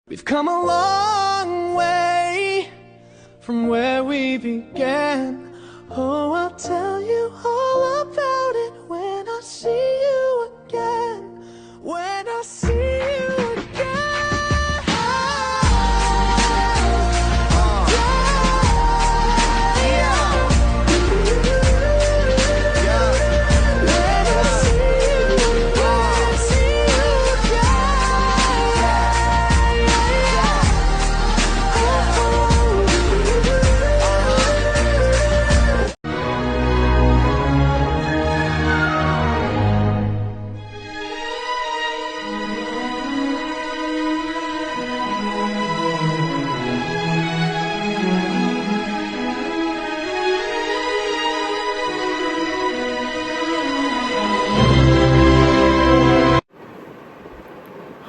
We've come a long way from where we began. Oh, I'll tell you all about it when I see you again. When I see you again. When I see you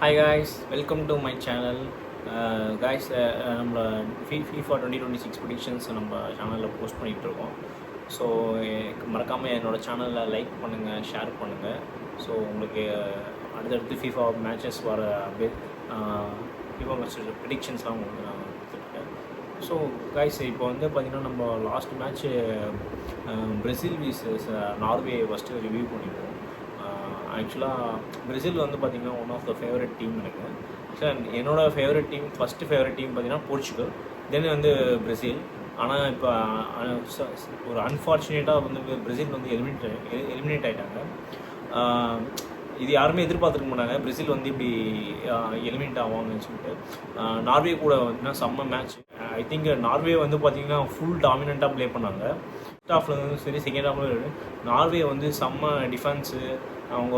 Hi guys, welcome to my channel. Guys, நம்ம FIFA 2026 predictions நம்ம சேனலில் post பண்ணிகிட்டு இருக்கோம். So மறக்காமல் என்னோடய சேனலில் like பண்ணுங்கள், share பண்ணுங்கள். ஸோ உங்களுக்கு அடுத்தடுத்து FIFA மேட்சஸ் வர FIFA மேட்சஸ் ப்ரெடிக்ஷன்ஸ்லாம் உங்களுக்கு நான் கொடுத்துருக்கேன். ஸோ கைஸ், இப்போ வந்து பார்த்திங்கன்னா நம்ம last match Brazil versus Norway first review பண்ணியிருக்கோம். ஆக்சுவலாக பிரேசில் வந்து பார்த்திங்கன்னா one of the favourite team எனக்கு. சார் என்னோடய favourite team, first favourite team பார்த்திங்கன்னா போர்ச்சுகல், தென் வந்து பிரேசில். ஆனால் இப்போ ஒரு அன்ஃபார்ச்சுனேட்டாக வந்து பிரேசில் வந்து எலிமினேட் ஆகிட்டாங்க. இது யாருமே எதிர்பார்த்துருக்க மாட்டாங்க பிரேசில் வந்து இப்படி எலிமினேட் ஆவாங்கன்னு சொல்லிட்டு. நார்வே கூட வந்து செம்ம மேட்ச். ஐ திங்க் நார்வே வந்து பார்த்திங்கன்னா ஃபுல் டாமினண்ட்டாக ப்ளே பண்ணாங்க. ஃபஸ்ட் ஹாஃபில் வந்து சரி, செகண்ட் ஹாஃபில் நார்வே வந்து செம்ம டிஃபென்ஸு, அவங்க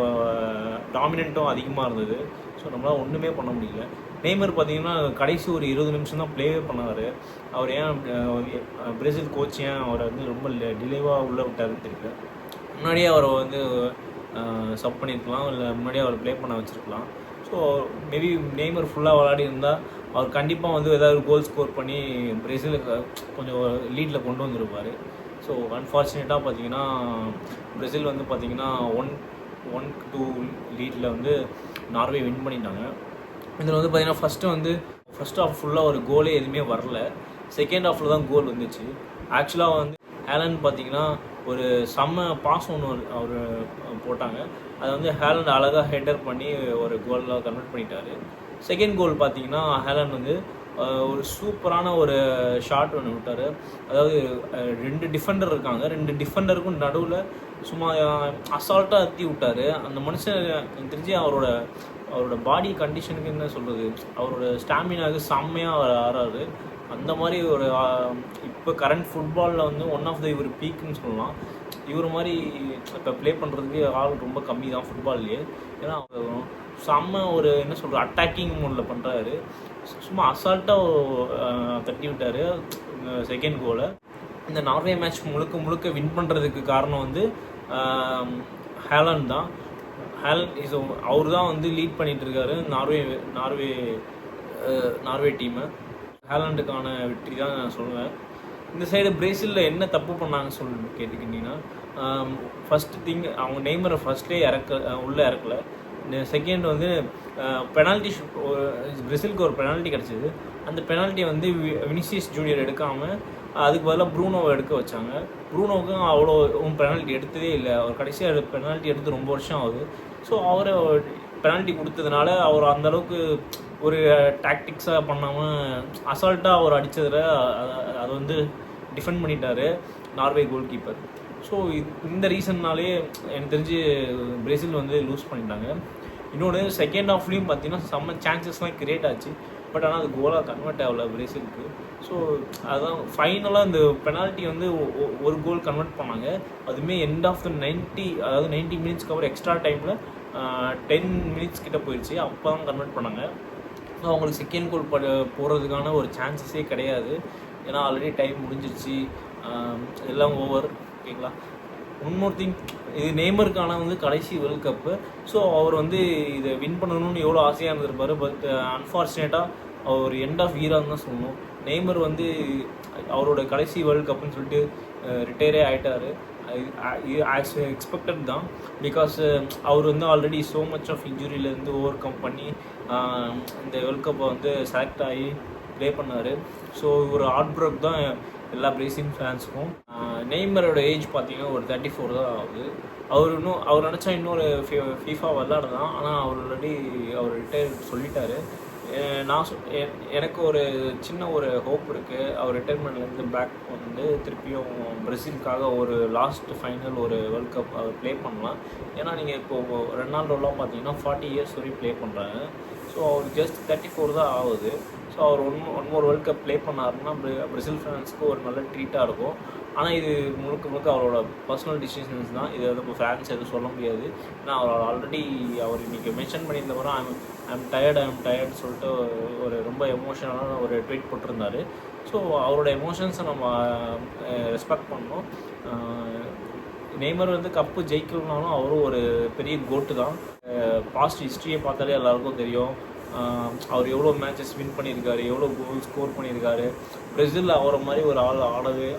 டாமினண்ட்டும் அதிகமாக இருந்தது. ஸோ நம்மளால் ஒன்றுமே பண்ண முடியல. நெய்மர் பார்த்திங்கன்னா கடைசி ஒரு 20 நிமிஷம் தான் ப்ளேவே பண்ணார். அவர் ஏன் பிரேசில் கோச் ஏன் அவரை வந்து ரொம்ப டிலேவாக உள்ளே விட்டாருன்னு தெரியல. முன்னாடியே அவரை வந்து சப் பண்ணியிருக்கலாம், இல்லை முன்னாடியே அவர் ப்ளே பண்ண வச்சுருக்கலாம். ஸோ மேபி நெய்மர் ஃபுல்லாக விளையாடி இருந்தால் அவர் கண்டிப்பாக வந்து ஏதாவது கோல் ஸ்கோர் பண்ணி பிரேசிலுக்கு கொஞ்சம் லீடில் கொண்டு வந்திருப்பார். ஸோ அன்ஃபார்ச்சுனேட்டாக பார்த்திங்கன்னா பிரேசில் வந்து பார்த்திங்கன்னா 1-2 லீடில் வந்து நார்வே வின் பண்ணிட்டாங்க. இதில் வந்து பார்த்திங்கன்னா ஃபஸ்ட் ஹாஃப் ஃபுல்லாக ஒரு கோலே எதுவுமே வரல. செகண்ட் ஹாஃபில் தான் கோல் வந்துச்சு. ஆக்சுவலாக வந்து ஹேலண்ட் பார்த்திங்கன்னா ஒரு செம்ம பாஸ் ஒன்று அவர் போட்டாங்க. அதை வந்து ஹேலண்ட் அழகாக ஹெட்டர் பண்ணி ஒரு கோலில் கன்வெர்ட் பண்ணிட்டார். செகண்ட் கோல் பார்த்திங்கன்னா ஹேலண்ட் வந்து ஒரு சூப்பரான ஒரு ஷாட் ஒன்று விட்டார். அதாவது 2 டிஃபெண்டர் இருக்காங்க, 2 டிஃபெண்டருக்கும் நடுவில் சும்மா அசால்ட்டாக அத்தி விட்டார். அந்த மனுஷன் எனக்கு தெரிஞ்சு அவரோட பாடி கண்டிஷனுக்கு என்ன சொல்கிறது, அவரோட ஸ்டாமினாவுக்கு செம்மையாக ஆறாரு. அந்த மாதிரி ஒரு இப்போ கரண்ட் ஃபுட்பாலில் வந்து ஒன் ஆஃப் த இவர் பீக்குன்னு சொல்லலாம். இவர் மாதிரி இப்போ ப்ளே பண்ணுறதுக்கு ஆள் ரொம்ப கம்மி தான் ஃபுட்பால்லையே. ஏன்னா செம்ம ஒரு என்ன சொல்கிற அட்டாக்கிங் மோடில் பண்ணுறாரு. சும்மா அசால்ட்டாக தட்டி விட்டார் செகண்ட் கோலை. இந்த நார்வே மேட்ச் முழுக்க வின் பண்ணுறதுக்கு காரணம் வந்து ஹேலண்ட் தான். அவர் தான் வந்து லீட் பண்ணிகிட்ருக்காரு நார்வே டீமை. ஹேலண்டுக்கான வெற்றி தான் நான் சொல்லுவேன். இந்த சைடு பிரேசிலில் என்ன தப்பு பண்ணாங்கன்னு சொல்லி கேட்டுக்கிட்டிங்கன்னா, ஃபஸ்ட்டு திங் அவங்க நெய்மரை ஃபஸ்ட்டே உள்ளே இறக்கலை. செகண்ட் வந்து பெனால்ட்டி, பிரேசிலுக்கு ஒரு பெனால்ட்டி கிடச்சிது. அந்த பெனால்ட்டியை வந்து வினிசியஸ் ஜூனியர் எடுக்காமல் அதுக்கு பதிலாக ப்ரூனோவை எடுக்க வச்சாங்க. ப்ரூனோவுக்கும் அவ்வளோ பெனால்ட்டி எடுத்ததே இல்லை. அவர் கடைசியாக பெனால்ட்டி எடுத்து ரொம்ப வருஷம் ஆகுது. ஸோ அவரை பெனால்ட்டி கொடுத்ததுனால அவர் அந்தளவுக்கு ஒரு டாக்டிக்ஸாக பண்ணாமல் அசால்ட்டாக அவர் அடித்ததில் அதை வந்து டிஃபெண்ட் பண்ணிட்டார் நார்வே கோல் கீப்பர். ஸோ இந்த ரீசன்னாலே எனக்கு தெரிஞ்சு பிரேசில் வந்து லூஸ் பண்ணிட்டாங்க. இன்னொன்று செகண்ட் ஹாஃப்லேயும் பார்த்தீங்கன்னா செம்ம சான்சஸ்லாம் கிரியேட் ஆச்சு. பட் ஆனால் அது கோலாக கன்வெர்ட் ஆகல பிரேசிலுக்கு. ஸோ அதுதான் ஃபைனலாக இந்த பெனால்ட்டி வந்து ஒரு கோல் கன்வெர்ட் பண்ணாங்க. அதுவுமே எண்ட் ஆஃப் த 90 மினிட்ஸ்க்கு அப்புறம் எக்ஸ்ட்ரா டைமில் 10 மினிட்ஸ் கிட்ட போயிடுச்சு. அப்போ தான் கன்வெர்ட் பண்ணாங்க. ஸோ அவங்களுக்கு செகண்ட் கோல் போடுறதுக்கான ஒரு சான்சஸே கிடையாது. ஏன்னா ஆல்ரெடி டைம் முடிஞ்சிருச்சு, எல்லாம் ஓவர். ஓகேங்களா. ஒன் மோர் திங், இது நெய்மருக்கான வந்து கடைசி வேர்ல்ட் கப்பு. ஸோ அவர் வந்து இதை வின் பண்ணணும்னு எவ்வளோ ஆசையாக இருந்திருப்பார். பட் அன்ஃபார்ச்சுனேட்டாக அவர் எண்ட் ஆஃப் இயரான்னு தான் சொல்லணும். நெய்மர் வந்து அவரோட கடைசி வேர்ல்ட் கப்புன்னு சொல்லிட்டு ரிட்டையரே ஆகிட்டார். ஆஸ் எக்ஸ்பெக்டட் தான். பிகாஸ் அவர் வந்து ஆல்ரெடி ஸோ மச் ஆஃப் இன்ஜுரியிலேருந்து ஓவர் கம் பண்ணி இந்த வேர்ல்ட் கப்பை வந்து செலக்ட் ஆகி ப்ளே பண்ணார். ஸோ ஒரு ஹார்ட் பிரேக் தான் எல்லா பிரேசில் ஃபேன்ஸுக்கும். நெய்மரோட ஏஜ் பார்த்தீங்கன்னா ஒரு 34 தான் ஆகுது. அவர் நினச்சா இன்னொரு ஃபீஃபா விளாடுதான். ஆனால் அவர் ஆல்ரெடி அவர் ரிட்டையர் சொல்லிட்டாரு. எனக்கு ஒரு சின்ன ஒரு ஹோப் இருக்குது. அவர் ரிட்டைர்மெண்ட்லேருந்து பேக் வந்து திருப்பியும் பிரேசிலுக்காக ஒரு லாஸ்ட் ஃபைனல் ஒரு வேர்ல்ட் கப் அவர் ப்ளே பண்ணலாம். ஏன்னா நீங்கள் இப்போது ரெனால்டோலாம் பார்த்தீங்கன்னா 40 இயர்ஸ் வரையும் ப்ளே பண்ணுறாங்க. ஸோ அவர் ஜஸ்ட் 34 தான் ஆகுது. ஸோ அவர் one more world cup play பண்ணாருன்னா பிரேசில் ஃபேன்ஸுக்கு ஒரு நல்ல ட்ரீட்டாக இருக்கும். ஆனால் இது முழுக்க அவரோட பர்சனல் டிசிஷன்ஸ் தான். இதை வந்து இப்போ ஃபேன்ஸ் எதுவும் சொல்ல முடியாது. ஏன்னா அவர் ஆல்ரெடி அவர் இன்றைக்கி மென்ஷன் பண்ணியிருந்தவரை ஐம் டயர்ட் சொல்லிட்டு ஒரு ரொம்ப எமோஷனலான ஒரு ட்வீட் போட்டிருந்தார். ஸோ அவரோட எமோஷன்ஸை நம்ம ரெஸ்பெக்ட் பண்ணணும். நெய்மர் வந்து கப்பு ஜெயிக்கணும்னாலும் அவரும் ஒரு பெரிய கோட்டு தான். பாஸ்ட் ஹிஸ்ட்ரியை பார்த்தாலே எல்லாருக்கும் தெரியும். அவர் எவ்வளோ மேட்சஸ் வின் பண்ணியிருக்காரு, எவ்வளோ கோல் ஸ்கோர் பண்ணியிருக்காரு. பிரேசில் அவரை மாதிரி ஒரு ஆள் ஆடவே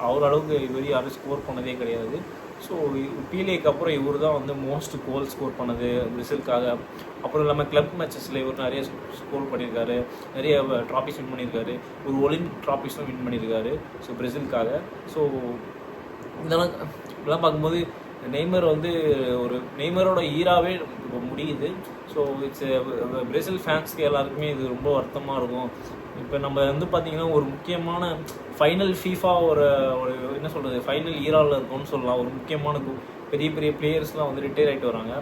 அவர் அளவுக்கு இதுவரை யாரும் ஸ்கோர் பண்ணதே கிடையாது. ஸோ பீலேக்கு அப்புறம் இவர் தான் வந்து மோஸ்ட் கோல் ஸ்கோர் பண்ணது பிரேசிலுக்காக. அப்புறம் இல்லாமல் கிளப் மேட்சஸில் இவர் நிறைய ஸ்கோர் பண்ணியிருக்காரு, நிறைய ட்ராஃபிஸ் வின் பண்ணியிருக்காரு, ஒரு ஒலிம்பிக் ட்ராஃபிஸும் வின் பண்ணியிருக்காரு ஸோ பிரேசிலுக்காக. ஸோ இதெல்லாம் பார்க்கும்போது நெய்மர் வந்து ஒரு நெய்மரோட ஈராவே இப்போ முடியுது. ஸோ இட்ஸ் பிரேசில் ஃபேன்ஸ்க்கு எல்லாருக்குமே இது ரொம்ப வருத்தமாக இருக்கும். இப்போ நம்ம வந்து பார்த்திங்கன்னா ஒரு முக்கியமான ஃபைனல் ஃபீஃபா ஒரு என்ன சொல்கிறது ஃபைனல் ஈராவில் இருக்கும்னு சொல்லலாம். ஒரு முக்கியமான பெரிய பிளேயர்ஸ்லாம் வந்து ரிட்டையர் ஆகிட்டு வராங்க.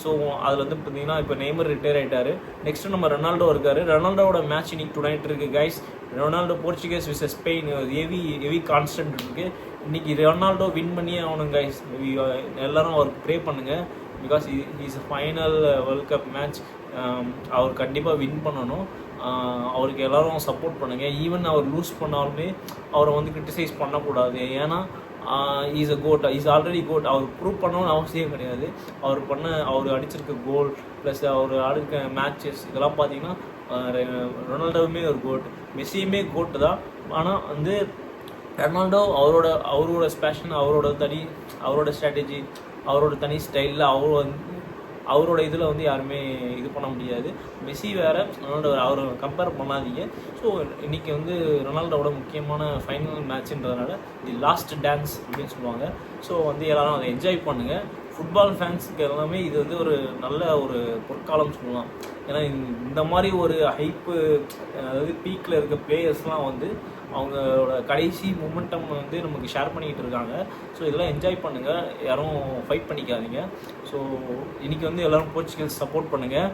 ஸோ அதில் வந்து பார்த்திங்கன்னா இப்போ நெய்மர் ரிட்டையர் ஆகிட்டார். நெக்ஸ்ட்டு நம்ம ரொனால்டோ இருக்கார். ரொனால்டோட மேட்ச் இன்னைக்கு டுநைட் இருக்குது guys. Ronaldo Portuguese versus Spain heavy constant இருக்குது. இன்றைக்கி ரொனால்டோ வின் பண்ணியே ஆகணும் கைஸ். எல்லோரும் அவருக்கு ப்ரே பண்ணுங்கள். Because is final world cup match. அவர் கண்டிப்பாக வின் பண்ணணும். அவருக்கு எல்லோரும் சப்போர்ட் பண்ணுங்கள். ஈவன் அவர் லூஸ் பண்ணாலுமே அவரை வந்து கிரிட்டிசைஸ் பண்ணக்கூடாது. ஏன்னா is a goat, is already goat. அவர் ப்ரூவ் பண்ணணும்னு அவசியம் கிடையாது. அவர் அடிச்சிருக்க கோல் ப்ளஸ் அவர் ஆடிருக்க மேட்சஸ் இதெல்லாம் பார்த்தீங்கன்னா ரொனால்டோவுமே ஒரு கோட், மெஸ்ஸியுமே கோட்டு தான். ஆனால் வந்து ரொனால்டோ அவரோட ஸ்பேஷன், அவரோட ஸ்ட்ராட்டஜி, அவரோட தனி ஸ்டைலில் அவரோட இதில் வந்து யாருமே இது பண்ண முடியாது. மெஸ்ஸி வேறு, ரொனால்டோ வேறு, அவர் கம்பேர் பண்ணாதீங்க. ஸோ இன்றைக்கி வந்து ரொனால்டோட முக்கியமான ஃபைனல் மேட்ச்ன்றதுனால தி லாஸ்ட் டான்ஸ் அப்படின்னு சொல்லுவாங்க. ஸோ வந்து எல்லோரும் அதை என்ஜாய் பண்ணுங்கள். ஃபுட்பால் ஃபேன்ஸுக்கு எல்லாமே இது வந்து ஒரு நல்ல ஒரு பொற்காலம் சொல்லலாம். ஏன்னா இந்த மாதிரி ஒரு ஹைப்பு, அதாவது பீக்கில் இருக்க பிளேயர்ஸ்லாம் வந்து அவங்களோட கடைசி மொமெண்டம் வந்து நமக்கு ஷேர் பண்ணிக்கிட்டு இருக்காங்க. ஸோ இதெல்லாம் என்ஜாய் பண்ணுங்கள், யாரும் ஃபைட் பண்ணிக்காதீங்க. ஸோ இன்றைக்கி வந்து எல்லோரும் போர்ச்சுகல்ஸ் சப்போர்ட் பண்ணுங்கள்.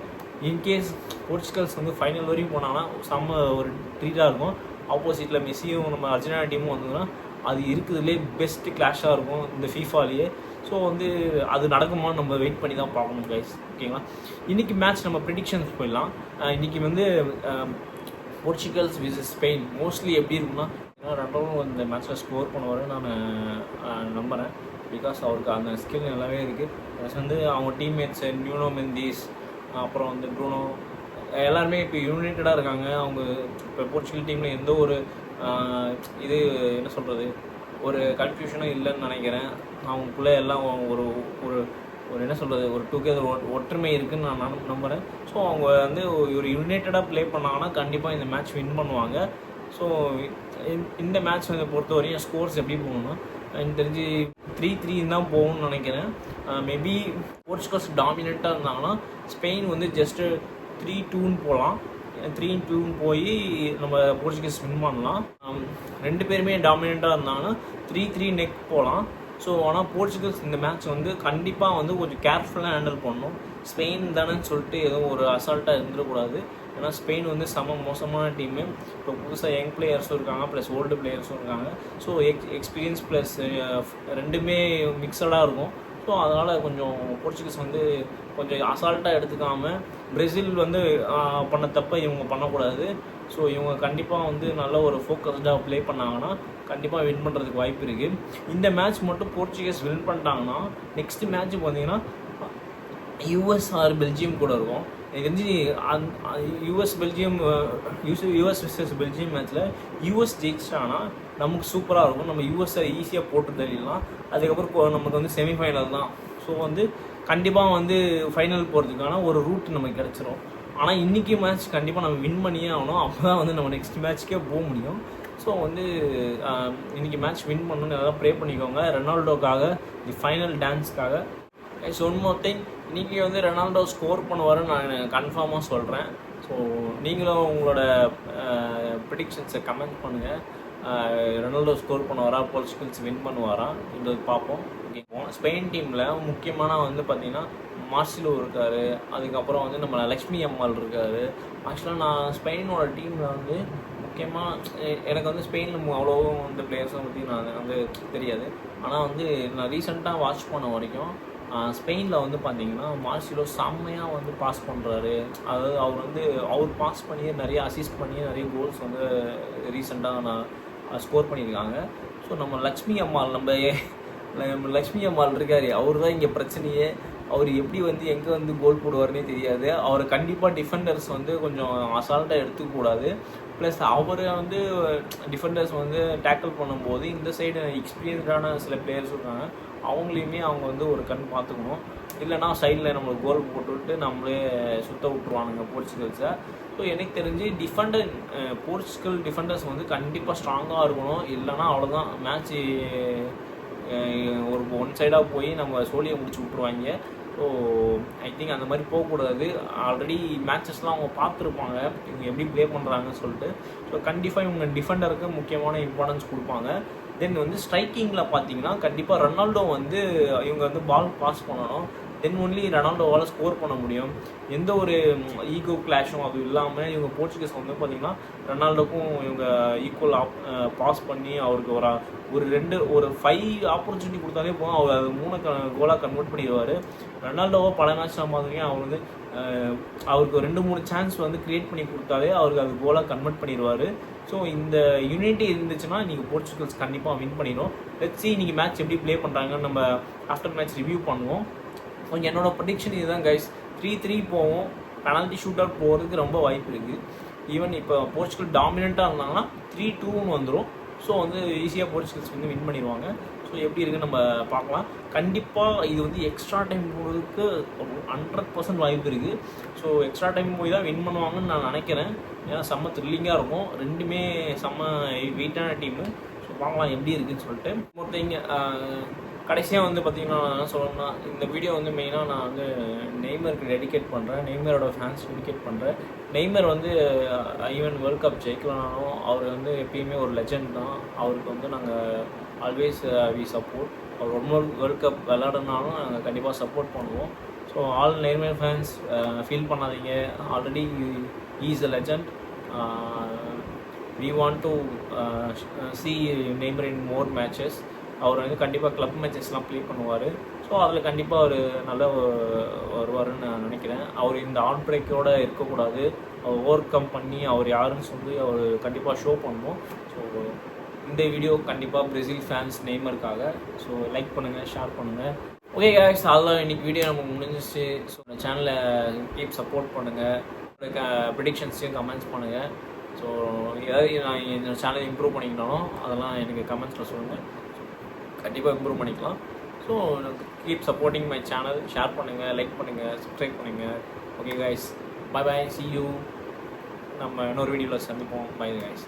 இன்கேஸ் போர்ச்சுகல்ஸ் வந்து ஃபைனல் வரையும் போனாங்கன்னா செம்ம ஒரு ட்ரீட்டாக இருக்கும். ஆப்போசிட்டில் மெஸ்ஸியும் நம்ம அர்ஜென்டினா டீமும் வந்ததுன்னா அது இருக்கிறதுலே பெஸ்ட் கிளாஷாக இருக்கும் இந்த ஃபீஃபாலேயே. ஸோ வந்து அது நடக்குமான்னு நம்ம வெயிட் பண்ணி தான் பார்க்கணும் கைஸ். ஓகேங்களா? இன்றைக்கி மேட்ச் நம்ம ப்ரெடிக்ஷன்ஸ் போயிடலாம். இன்றைக்கி வந்து போர்ச்சுகல்ஸ் விசஸ் ஸ்பெயின் மோஸ்ட்லி எப்படி இருக்குன்னா, ஏன்னா ரெண்டும் இந்த மேட்ச்சில் ஸ்கோர் பண்ணுவார் நான் நம்புகிறேன். பிகாஸ் அவருக்கு அந்த ஸ்கில் நல்லாவே இருக்குது. ப்ளஸ் வந்து அவங்க டீம்மேட்ஸு நியூனோ மெந்திஸ், அப்புறம் வந்து ப்ரூனோ எல்லாருமே இப்போ யுனைட்டடாக இருக்காங்க. அவங்க இப்போ போர்ச்சுகல் டீமில் எந்த ஒரு இது என்ன சொல்கிறது ஒரு கன்ஃபியூஷனும் இல்லைன்னு நினைக்கிறேன். அவங்களுக்குள்ளே எல்லாம் ஒரு ஒரு ஒரு என்ன சொல்கிறது ஒரு டுகெதர் ஒற்றுமை இருக்குதுன்னு நான் நம்புகிறேன். ஸோ அவங்க வந்து ஒரு யுனைட்டடாக ப்ளே பண்ணாங்கன்னா கண்டிப்பாக இந்த மேட்ச் வின் பண்ணுவாங்க. ஸோ இந்த மேட்ச் வந்து பொறுத்த வரையும் ஸ்கோர்ஸ் எப்படி போகணும்னா எனக்கு தெரிஞ்சு 3-3 தான் போகும்னு நினைக்கிறேன். மேபி போர்ச்சுகல்ஸ் டாமினண்ட்டாக இருந்தாங்கன்னா ஸ்பெயின் வந்து ஜஸ்ட்டு 3-2ன்னு போகலாம். 3-2ன்னு போய் நம்ம போர்ச்சுகல்ஸ் வின் பண்ணலாம். ரெண்டு பேருமே டாமினண்ட்டாக இருந்தாங்கன்னா 3-3 நெக் போகலாம். ஸோ ஆனால் போர்ச்சுகல்ஸ் இந்த மேட்ச் வந்து கண்டிப்பாக வந்து கொஞ்சம் கேர்ஃபுல்லாக ஹேண்டில் பண்ணணும். ஸ்பெயின் தானேன்னு சொல்லிட்டு எதுவும் ஒரு அசால்ட்டாக இருந்துடக்கூடாது. ஏன்னா ஸ்பெயின் வந்து செம மோசமான டீமு. இப்போ புதுசாக யங் பிளேயர்ஸும் இருக்காங்க, ப்ளஸ் ஓல்டு பிளேயர்ஸும் இருக்காங்க. ஸோ எக்ஸ்பீரியன்ஸ் ப்ளஸ் ரெண்டுமே மிக்சடாக இருக்கும். ஸோ அதனால் கொஞ்சம் போர்ச்சுகல்ஸ் வந்து கொஞ்சம் அசால்ட்டாக எடுத்துக்காமல் பிரேசில் வந்து பண்ண தப்பை இவங்க பண்ணக்கூடாது. ஸோ இவங்க கண்டிப்பாக வந்து நல்ல ஒரு ஃபோக்கஸ்டாக ப்ளே பண்ணாங்கன்னா கண்டிப்பாக வின் பண்ணுறதுக்கு வாய்ப்பு இருக்குது. இந்த மேட்ச் மட்டும் போர்ச்சுகல்ஸ் வின் பண்ணிட்டாங்கன்னா நெக்ஸ்ட் மேட்ச் பார்த்தீங்கன்னா யூஎஸ் ஆர் பெல்ஜியம் கூட இருக்கும். எனக்கு தெரிஞ்சு யூஎஸ் விசஸ் பெல்ஜியம் மேட்ச்சில் யூஎஸ் ஜெயிச்சிட்டாங்கன்னா நமக்கு சூப்பராக இருக்கும். நம்ம யூஎஸ்ஸை ஈஸியாக போட்டு தள்ளிடலாம். அதுக்கப்புறம் நமக்கு வந்து செமிஃபைனல் தான். ஸோ வந்து கண்டிப்பாக வந்து ஃபைனல் போகிறதுக்கான ஒரு ரூட் நமக்கு கிடச்சிரும். ஆனால் இன்றைக்கி மேட்ச் கண்டிப்பாக நம்ம வின் பண்ணியே ஆகணும். அப்போ தான் வந்து நம்ம நெக்ஸ்ட் மேட்ச்க்கே போக முடியும். ஸோ வந்து இன்றைக்கி மேட்ச் வின் பண்ணணும்னு எதாவது ப்ரே பண்ணிக்கோங்க ரெனால்டோக்காக, தி ஃபைனல் டான்ஸ்க்காக. ஸோ ஒன் மோர் திங், இன்றைக்கி வந்து ரெனால்டோ ஸ்கோர் பண்ணுவாருன்னு நான் கன்ஃபார்மாக சொல்கிறேன். ஸோ நீங்களும் உங்களோட ப்ரிடிக்ஷன்ஸை கமெண்ட் பண்ணுங்கள். ரெனால்டோ ஸ்கோர் பண்ணுவாரா, போர்ச்சுகல்ஸ் வின் பண்ணுவாரா இது பார்ப்போம். ஓகே, ஸ்பெயின் டீமில் முக்கியமான வந்து பார்த்திங்கன்னா மார்சிலோ இருக்கார். அதுக்கப்புறம் வந்து நம்ம லக்ஷ்மி அம்மாள் இருக்கார். ஆக்சுவலாக நான் ஸ்பெயினோட டீமில் வந்து முக்கியமாக எனக்கு வந்து ஸ்பெயினில் அவ்வளோ இந்த பிளேயர்ஸை பற்றி நான் வந்து தெரியாது. ஆனால் வந்து நான் ரீசெண்டாக வாட்ச் பண்ண வரைக்கும் ஸ்பெயினில் வந்து பார்த்திங்கன்னா மார்சிலோ செம்மையாக வந்து பாஸ் பண்ணுறாரு. அதாவது அவர் பாஸ் பண்ணி நிறைய அசிஸ்ட் பண்ணி நிறைய கோல்ஸ் வந்து ரீசெண்டாக நான் ஸ்கோர் பண்ணியிருக்காங்க. ஸோ நம்ம லக்ஷ்மி அம்மாள் இருக்கார், அவர் தான் இங்கே பிரச்சனையே. அவர் எப்படி வந்து எங்கே வந்து கோல் போடுவார்னே தெரியாது. அவரை கண்டிப்பாக டிஃபெண்டர்ஸ் வந்து கொஞ்சம் அசால்ட்டாக எடுத்துக்கூடாது. ப்ளஸ் அவரை வந்து டிஃபெண்டர்ஸ் வந்து டேக்கிள் பண்ணும்போது இந்த சைடு எக்ஸ்பீரியன்ஸ்டான சில பிளேயர்ஸ் இருக்காங்க, அவங்களையுமே அவங்க வந்து ஒரு கண் பார்த்துக்கணும். இல்லைனா சைடில் நம்மளுக்கு கோல் போட்டுவிட்டு நம்மளே சுத்த விட்டுருவானுங்க போர்ச்சுகல்ஸை. ஸோ எனக்கு தெரிஞ்சு போர்ச்சுகல் டிஃபெண்டர்ஸ் வந்து கண்டிப்பாக ஸ்ட்ராங்காக இருக்கணும். இல்லைனா அவ்வளோதான், மேட்ச்சு ஒரு ஒன் சைடாக போய் நம்ம சோழியை முடிச்சு விட்ருவாங்க. ஸோ ஐ திங்க் அந்த மாதிரி போகக்கூடாது. ஆல்ரெடி மேட்சஸ்லாம் அவங்க பார்த்துருப்பாங்க இவங்க எப்படி ப்ளே பண்ணுறாங்கன்னு சொல்லிட்டு. ஸோ கண்டிப்பாக இவங்க டிஃபெண்டருக்கு முக்கியமான இம்பார்ட்டன்ஸ் கொடுப்பாங்க. தென் வந்து ஸ்ட்ரைக்கிங்கில் பார்த்தீங்கன்னா கண்டிப்பாக ரெனால்டோ வந்து இவங்க வந்து பால் பாஸ் பண்ணணும். தென் ஒன்லி ரெனால்டோவால் ஸ்கோர் பண்ண முடியும். எந்த ஒரு ஈகோ கிளாஷும் அது இல்லாமல் இவங்க போர்ச்சுகல்ஸ் வந்து பார்த்திங்கன்னா ரெனால்டோக்கும் இவங்க ஈக்குவல் பாஸ் பண்ணி அவருக்கு ஒரு 5 ஆப்பர்ச்சுனிட்டி கொடுத்தாலே போதும், அவர் அது 3 கோலாக கன்வெர்ட் பண்ணிடுவார். ரெனால்டோவோ பல மேட்ச் பார்த்துருக்கேன், அவர் வந்து அவருக்கு 2-3 சான்ஸ் வந்து க்ரியேட் பண்ணி கொடுத்தாலே அவருக்கு அது கோலாக கன்வெர்ட் பண்ணிடுவார். ஸோ இந்த யூனிட்டி இருந்துச்சுன்னா நீங்கள் போர்ச்சுகல்ஸ் கண்டிப்பாக வின் பண்ணிடும். லெட்ஸ் see இன்றைக்கி மேட்ச் எப்படி ப்ளே பண்ணுறாங்கன்னு நம்ம ஆஃப்டர் மேட்ச் ரிவ்யூ பண்ணுவோம். கொஞ்சம் என்னோட ப்ரெடிக்ஷன் இதுதான் கைஸ். 3-3 போவோம். பெனால்ட்டி ஷூட் அவுட் போகிறதுக்கு ரொம்ப வாய்ப்பு இருக்குது. ஈவன் இப்போ போர்ச்சுகல் டாமினண்ட்டாக இருந்தாங்கன்னா 3-2ன்னு வந்துடும். ஸோ வந்து ஈஸியாக போர்ச்சுகல்ஸ் வந்து வின் பண்ணிடுவாங்க. ஸோ எப்படி இருக்குன்னு நம்ம பார்க்கலாம். கண்டிப்பாக இது வந்து எக்ஸ்ட்ரா டைம் போகிறதுக்கு 100% வாய்ப்பு இருக்குது. ஸோ எக்ஸ்ட்ரா டைம் போய் தான் வின் பண்ணுவாங்கன்னு நான் நினைக்கிறேன். ஏன்னா செம்ம த்ரில்லிங்காக இருக்கும், ரெண்டுமே செம்ம வெயிட்டான டீமு. ஸோ பார்க்கலாம் எப்படி இருக்குதுன்னு சொல்லிட்டு. மொத்தங்க கடைசியாக வந்து பார்த்திங்கன்னா நான் என்ன சொல்லணும்னா, இந்த வீடியோ வந்து மெயினாக நான் வந்து நெய்மருக்கு டெடிகேட் பண்ணுறேன், நெய்மரோட ஃபேன்ஸ் டெடிகேட் பண்ணுறேன். நெய்மர் வந்து ஈவன் வேர்ல்ட் கப் ஜெயிக்கலனாலும் அவர் வந்து எப்பயுமே ஒரு லெஜண்ட் தான். அவருக்கு வந்து நாங்கள் ஆல்வேஸ் வி சப்போர்ட். அவர் ரொம்ப வேர்ல்ட் கப் விளையாடுனாலும் நாங்கள் கண்டிப்பாக சப்போர்ட் பண்ணுவோம். So all Neymar fans feel பண்ணாதீங்க, already is a legend. We want to see Neymar in more matches. அவர் வந்து கண்டிப்பாக கிளப் மேட்சஸ்லாம் ப்ளே பண்ணுவார். ஸோ அதில் கண்டிப்பாக அவர் நல்லா வருவாருன்னு நான் நினைக்கிறேன். அவர் இந்த அவுட் பிரேக்கோடு இருக்கக்கூடாது, அவர் ஓவர் கம் பண்ணி அவர் யாருன்னு சொல்லி அவர் கண்டிப்பாக ஷோ பண்ணணும். ஸோ இந்த வீடியோ கண்டிப்பாக பிரேசில் ஃபேன்ஸ் நெய்மருக்காக. ஸோ லைக் பண்ணுங்கள், ஷேர் பண்ணுங்கள். ஓகே கைஸ், அதெல்லாம் இன்றைக்கி வீடியோ நமக்கு முடிஞ்சிச்சு. ஸோ இந்த சேனலை கீப் சப்போர்ட் பண்ணுங்கள், ப்ரிடிக்ஷன்ஸையும் கமெண்ட்ஸ் பண்ணுங்கள். ஸோ ஏதாவது நான் இந்த சேனலை இம்ப்ரூவ் பண்ணிக்கிட்டாலும் அதெல்லாம் எனக்கு கமெண்ட்ஸில் சொல்லுங்கள், கண்டிப்பாக இம்ப்ரூவ் பண்ணிக்கலாம். So keep supporting my channel, share பண்ணுங்கள், லைக் பண்ணுங்கள், சப்ஸ்கிரைப் பண்ணுங்கள். Okay guys, bye bye, see you. நம்ம இன்னொரு வீடியோவில் சந்திப்போம். Bye guys.